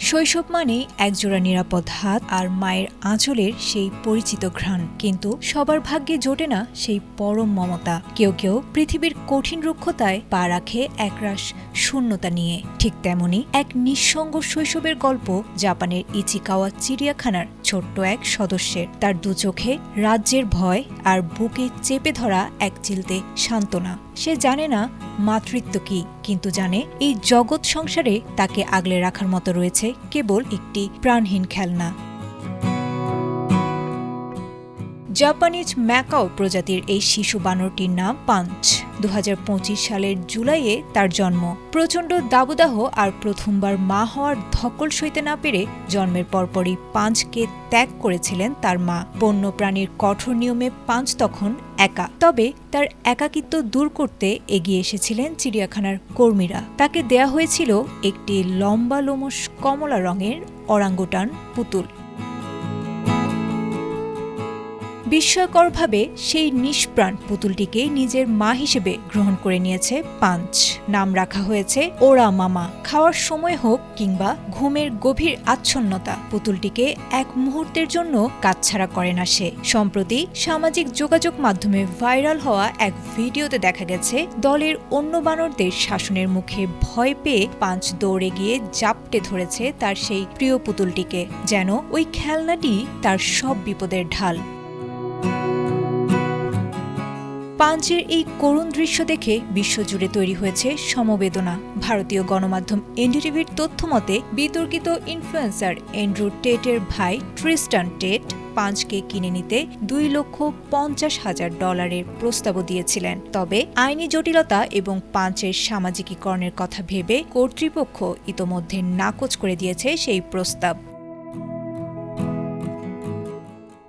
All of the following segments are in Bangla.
শৈশব মানেই একজোড়া নিরাপদ হাত আর মায়ের আঁচলের সেই পরিচিত ঘ্রাণ, কিন্তু সবার ভাগ্যে জোটে না সেই পরম মমতা। কেউ কেউ পৃথিবীর কঠিন রুক্ষতায় পা রাখে একরাশ শূন্যতা নিয়ে। ঠিক তেমনি এক নিঃসঙ্গ শৈশবের গল্প জাপানের ইচিকাওয়া চিড়িয়াখানার ছোট্ট এক সদস্যের। তার দু চোখে রাজ্যের ভয় আর বুকে চেপে ধরা এক চিলতে সান্ত্বনা। সে জানে না মাতৃত্ব কি, কিন্তু জানে এই জগৎ সংসারে তাকে আগলে রাখার মতো রয়েছে কেবল একটি প্রাণহীন খেলনা। জাপানিজ ম্যাকাও প্রজাতির এই শিশু বানরটির নাম পাঞ্চ। ২০২৫ সালের জুলাইয়ে তার জন্ম। প্রচণ্ড দাবদাহ আর প্রথমবার মা হওয়ার ধকল সইতে না পেরে জন্মের পরপরই পাঞ্চকে ত্যাগ করেছিলেন তার মা। বন্য প্রাণীর কঠোর নিয়মে পাঞ্চ তখন একা। তবে তার একাকিত্ব দূর করতে এগিয়ে এসেছিলেন চিড়িয়াখানার কর্মীরা। তাকে দেয়া হয়েছিল একটি লম্বা লোমশ কমলা রঙের অরাঙ্গুটান পুতুল। বিস্ময়করভাবে সেই নিষ্প্রাণ পুতুলটিকে নিজের মা হিসেবে গ্রহণ করে নিয়েছে পাঞ্চ। নাম রাখা হয়েছে ওরা মামা। খাওয়ার সময় হোক কিংবা ঘুমের গভীর আচ্ছন্নতা, পুতুলটিকে এক মুহূর্তের জন্য কাছছাড়া করে না সে। সম্প্রতি সামাজিক যোগাযোগ মাধ্যমে ভাইরাল হওয়া এক ভিডিওতে দেখা গেছে দলের অন্য বানরদের শাসনের মুখে ভয় পেয়ে পাঞ্চ দৌড়ে গিয়ে জাপটে ধরেছে তার সেই প্রিয় পুতুলটিকে, যেন ওই খেলনাটি তার সব বিপদের ঢাল। পাঞ্চের এই করুণ দৃশ্য দেখে বিশ্বজুড়ে তৈরি হয়েছে সমবেদনা। ভারতীয় গণমাধ্যম এনডিটিভির তথ্যমতে বিতর্কিত ইনফ্লুয়েন্সার অ্যান্ড্রু টেটের ভাই ট্রিস্টান টেট পাঞ্চকে কিনে নিতে $2,50,000 প্রস্তাবও দিয়েছিলেন। তবে আইনি জটিলতা এবং পাঞ্চের সামাজিকীকরণের কথা ভেবে কর্তৃপক্ষ ইতোমধ্যে নাকচ করে দিয়েছে সেই প্রস্তাব।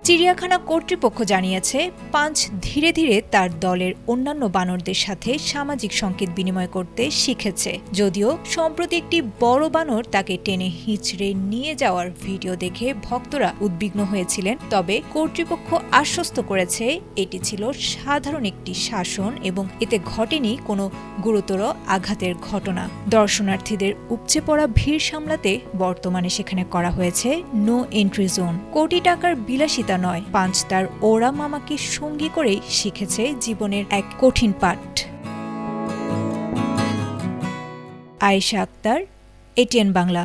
চিড়িয়াখানা কর্তৃপক্ষ জানিয়েছে পাঞ্চ ধীরে ধীরে তার দলের অন্যান্য বানরদের সাথে সামাজিক সংকেত বিনিময় করতে শিখেছে। যদিও সম্প্রতি একটি বড় বানর তাকে টেনে হিঁচড়ে নিয়ে যাওয়ার ভিডিও দেখে ভক্তরা উদ্বিগ্ন হয়েছিলেন, তবে কর্তৃপক্ষ আশ্বস্ত করেছে এটি ছিল সাধারণ একটি শাসন এবং এতে ঘটেনি কোনো গুরুতর আঘাতের ঘটনা। দর্শনার্থীদের উপচে পড়া ভিড় সামলাতে বর্তমানে সেখানে করা হয়েছে নো এন্ট্রি জোন। কোটি টাকার বিলাসিতা নয়, পাঞ্চ তার ওরা মামাকে সঙ্গী করেই শিখেছে জীবনের এক কঠিন পাঠ। আয়েশা আক্তার, এটিএন বাংলা।